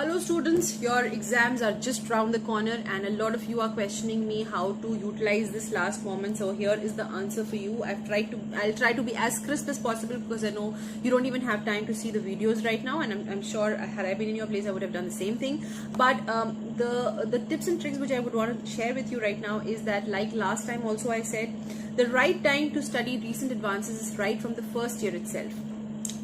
Hello students, your exams are just round the corner and a lot of you are questioning me how to utilize this last moment. So here is the answer for you. I'll try to be as crisp as possible because I know you don't even have time to see the videos right now, and I'm sure had I been in your place I would have done the same thing. But the tips and tricks which I would want to share with you right now is that, like last time also I said, the right time to study recent advances is right from the first year itself.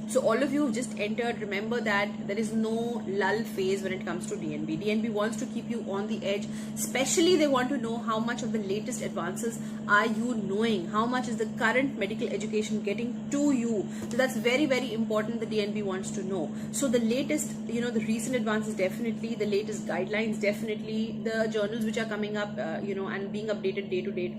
So all of you who just entered, remember that there is no lull phase when it comes to DNB. DNB wants to keep you on the edge. Especially they want to know how much of the latest advances are you knowing, how much is the current medical education getting to you. So that's very, very important. The DNB wants to know. So the latest, the recent advances definitely, the latest guidelines definitely, the journals which are coming up, and being updated day to day.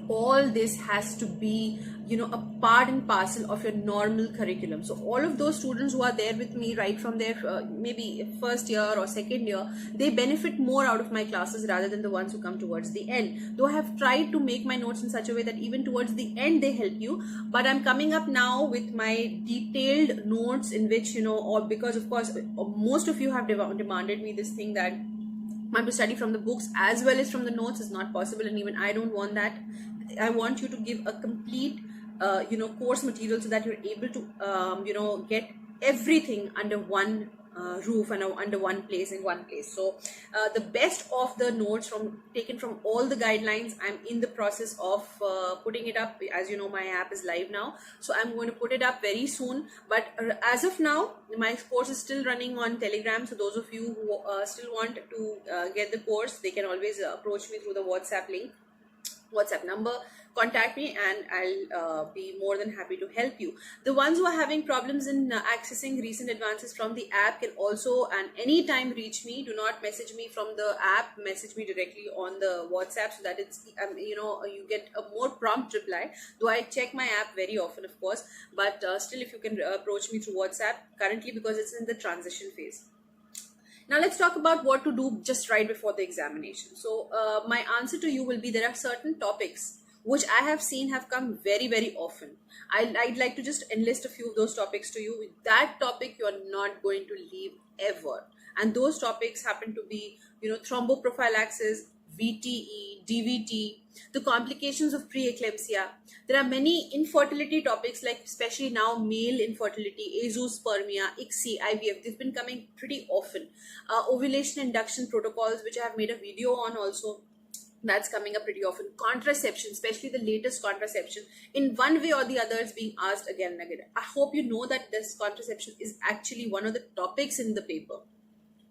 All this has to be a part and parcel of your normal curriculum. So all of those students who are there with me right from their maybe first year or second year, they benefit more out of my classes rather than the ones who come towards the end. Though I have tried to make my notes in such a way that even towards the end they help you, but I'm coming up now with my detailed notes in which or because of course most of you have demanded me this thing that to study from the books as well as from the notes is not possible, and even I don't want that. I want you to give a complete course material so that you're able to get everything under one roof and under one place in one place. So the best of the notes taken from all the guidelines, I'm in the process of putting it up. As you know, my app is live now, so I'm going to put it up very soon. But as of now, my course is still running on Telegram, so those of you who still want to get the course, they can always approach me through the WhatsApp number, contact me, and I'll be more than happy to help you. The ones who are having problems in accessing recent advances from the app can also and anytime reach me. Do not message me from the app, message me directly on the WhatsApp so that it's you get a more prompt reply. Though I check my app very often, of course, but still if you can approach me through WhatsApp currently, because it's in the transition phase. Now let's talk about what to do just right before the examination. So my answer to you will be, there are certain topics which I have seen have come very, very often. I'd like to just enlist a few of those topics to you. With that topic, you are not going to leave ever. And those topics happen to be, thromboprophylaxis, VTE, DVT, the complications of preeclampsia. There are many infertility topics, like especially now male infertility, azoospermia, ICSI, IVF. They've been coming pretty often. Ovulation induction protocols, which I have made a video on also. That's coming up pretty often. Contraception, especially the latest contraception, in one way or the other is being asked again and again. I hope you know that this contraception is actually one of the topics in the paper.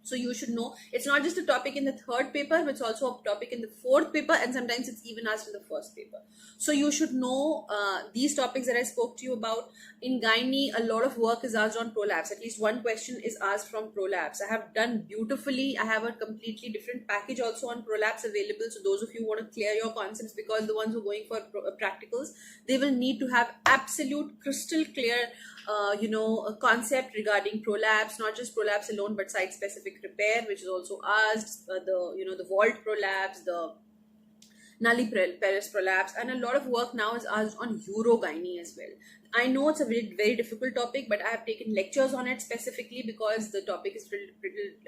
So you should know it's not just a topic in the third paper, but it's also a topic in the fourth paper, and sometimes it's even asked in the first paper. So you should know these topics that I spoke to you about. In gynae, a lot of work is asked on prolapse. At least one question is asked from prolapse. I have done beautifully. I have a completely different package also on prolapse available. So those of you who want to clear your concepts, because the ones who are going for practicals, they will need to have absolute crystal clear a concept regarding prolapse, not just prolapse alone, but site-specific repair, which is also asked, the vault prolapse, the nulliparous prolapse, and a lot of work now is asked on urogynae as well. I know it's a very, very difficult topic, but I have taken lectures on it specifically because the topic is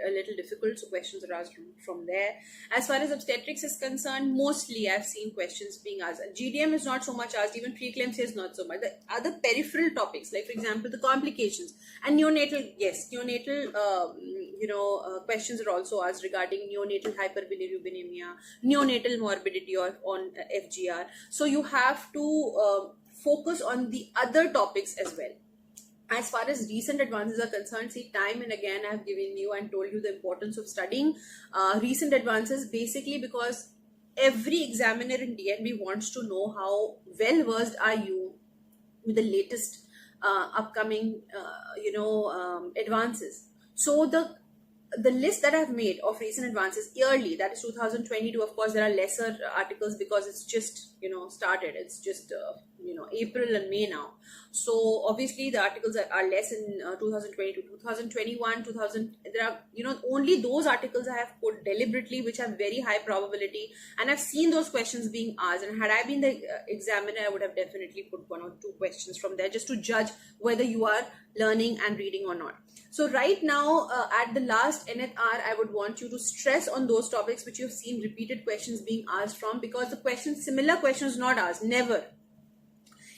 a little difficult, so questions are asked from there. As far as obstetrics is concerned, mostly I've seen questions being asked. GDM is not so much asked, even preeclampsia is not so much. The other peripheral topics, like for example, the complications and neonatal, yes, neonatal, questions are also asked regarding neonatal hyperbilirubinemia, neonatal morbidity or on FGR. So you have to focus on the other topics as well. As far as recent advances are concerned, see, time and again I have given you and told you the importance of studying recent advances, basically because every examiner in DNB wants to know how well versed are you with the latest upcoming advances. So the list that I've made of recent advances yearly, that is 2022. Of course, there are lesser articles because it's just started. It's just April and May now. So obviously the articles are less in 2022, 2021, 2000. There are only those articles I have put deliberately which have very high probability, and I've seen those questions being asked. And had I been the examiner, I would have definitely put 1 or 2 questions from there just to judge whether you are learning and reading or not. So right now, at the last NHR, I would want you to stress on those topics which you've seen repeated questions being asked from, because the similar questions not asked, never.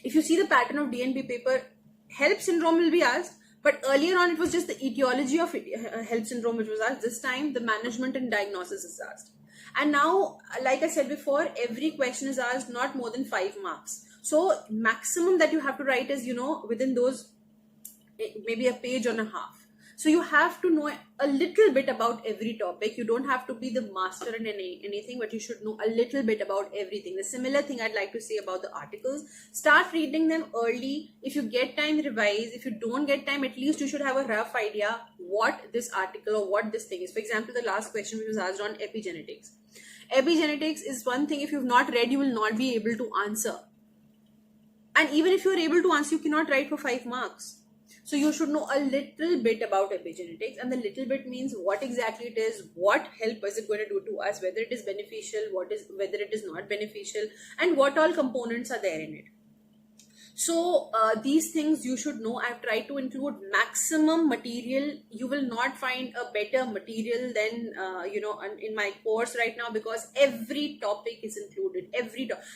If you see the pattern of DNP paper, HELP syndrome will be asked, but earlier on it was just the etiology of HELP syndrome which was asked. This time the management and diagnosis is asked. And now, like I said before, every question is asked not more than 5 marks. So maximum that you have to write is, within those, maybe a page and a half. So you have to know a little bit about every topic. You don't have to be the master in anything, but you should know a little bit about everything. The similar thing I'd like to say about the articles: start reading them early. If you get time, revise. If you don't get time, at least you should have a rough idea what this article or what this thing is. For example, the last question which was asked on epigenetics. Epigenetics is one thing, if you've not read, you will not be able to answer. And even if you're able to answer, you cannot write for 5 marks. So you should know a little bit about epigenetics, and the little bit means what exactly it is, what help is it going to do to us, whether it is beneficial, whether it is not beneficial, and what all components are there in it. So these things you should know. I've tried to include maximum material. You will not find a better material than in my course right now, because every topic is included.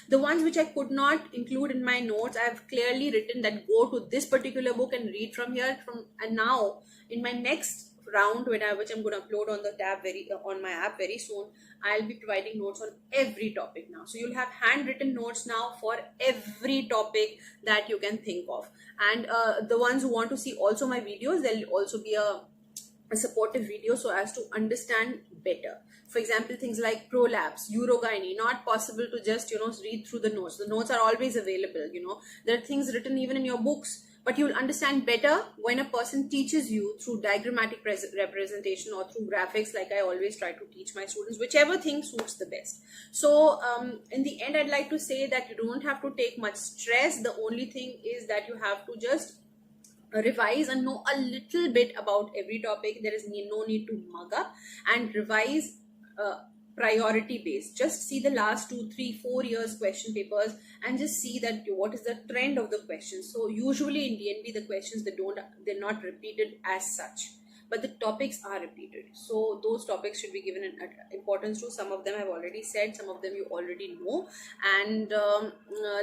The ones which I could not include in my notes, I have clearly written that go to this particular book and read from here. And now in my next round, which I'm going to upload on the tab on my app very soon, I'll be providing notes on every topic now. So you'll have handwritten notes now for every topic that you can think of. And the ones who want to see also my videos, there'll also be a supportive video so as to understand better. For example, things like prolapse, urogyne, not possible to just read through the notes. The notes are always available. There are things written even in your books, but you will understand better when a person teaches you through diagrammatic representation or through graphics, like I always try to teach my students, whichever thing suits the best. So in the end, I'd like to say that you don't have to take much stress. The only thing is that you have to just revise and know a little bit about every topic. There is no need to mug up, and revise priority based. Just see the last 2, 3, 4 years question papers and just see that what is the trend of the questions. So usually in DNB, the questions they're not repeated as such, but the topics are repeated. So those topics should be given importance to. Some of them I've already said, some of them you already know. And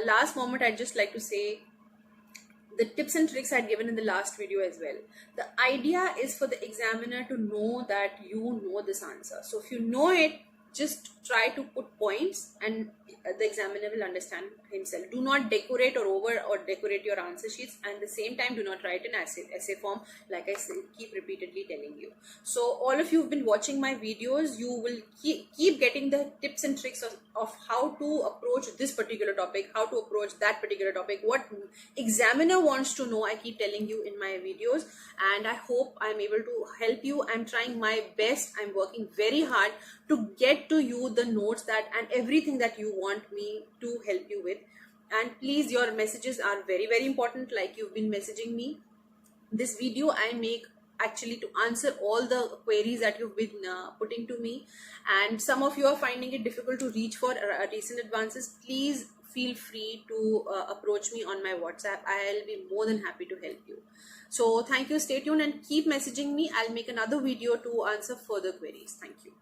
last moment, I'd just like to say the tips and tricks I'd given in the last video as well. The idea is for the examiner to know that you know this answer. So if you know it, just try to put points and the examiner will understand himself. Do not decorate or decorate your answer sheets, and at the same time do not write an essay form, like I keep repeatedly telling you. So all of you who've been watching my videos, you will keep getting the tips and tricks of how to approach this particular topic, how to approach that particular topic, what examiner wants to know. I keep telling you in my videos, and I hope I'm able to help you. I'm trying my best. I'm working very hard to get to you the notes and everything that you want me to help you with. And please, your messages are very, very important, like you've been messaging me. This video I make actually to answer all the queries that you've been putting to me, and some of you are finding it difficult to reach for recent advances. Please feel free to approach me on my WhatsApp. I'll be more than happy to help you. So thank you. Stay tuned and keep messaging me. I'll make another video to answer further queries. Thank you.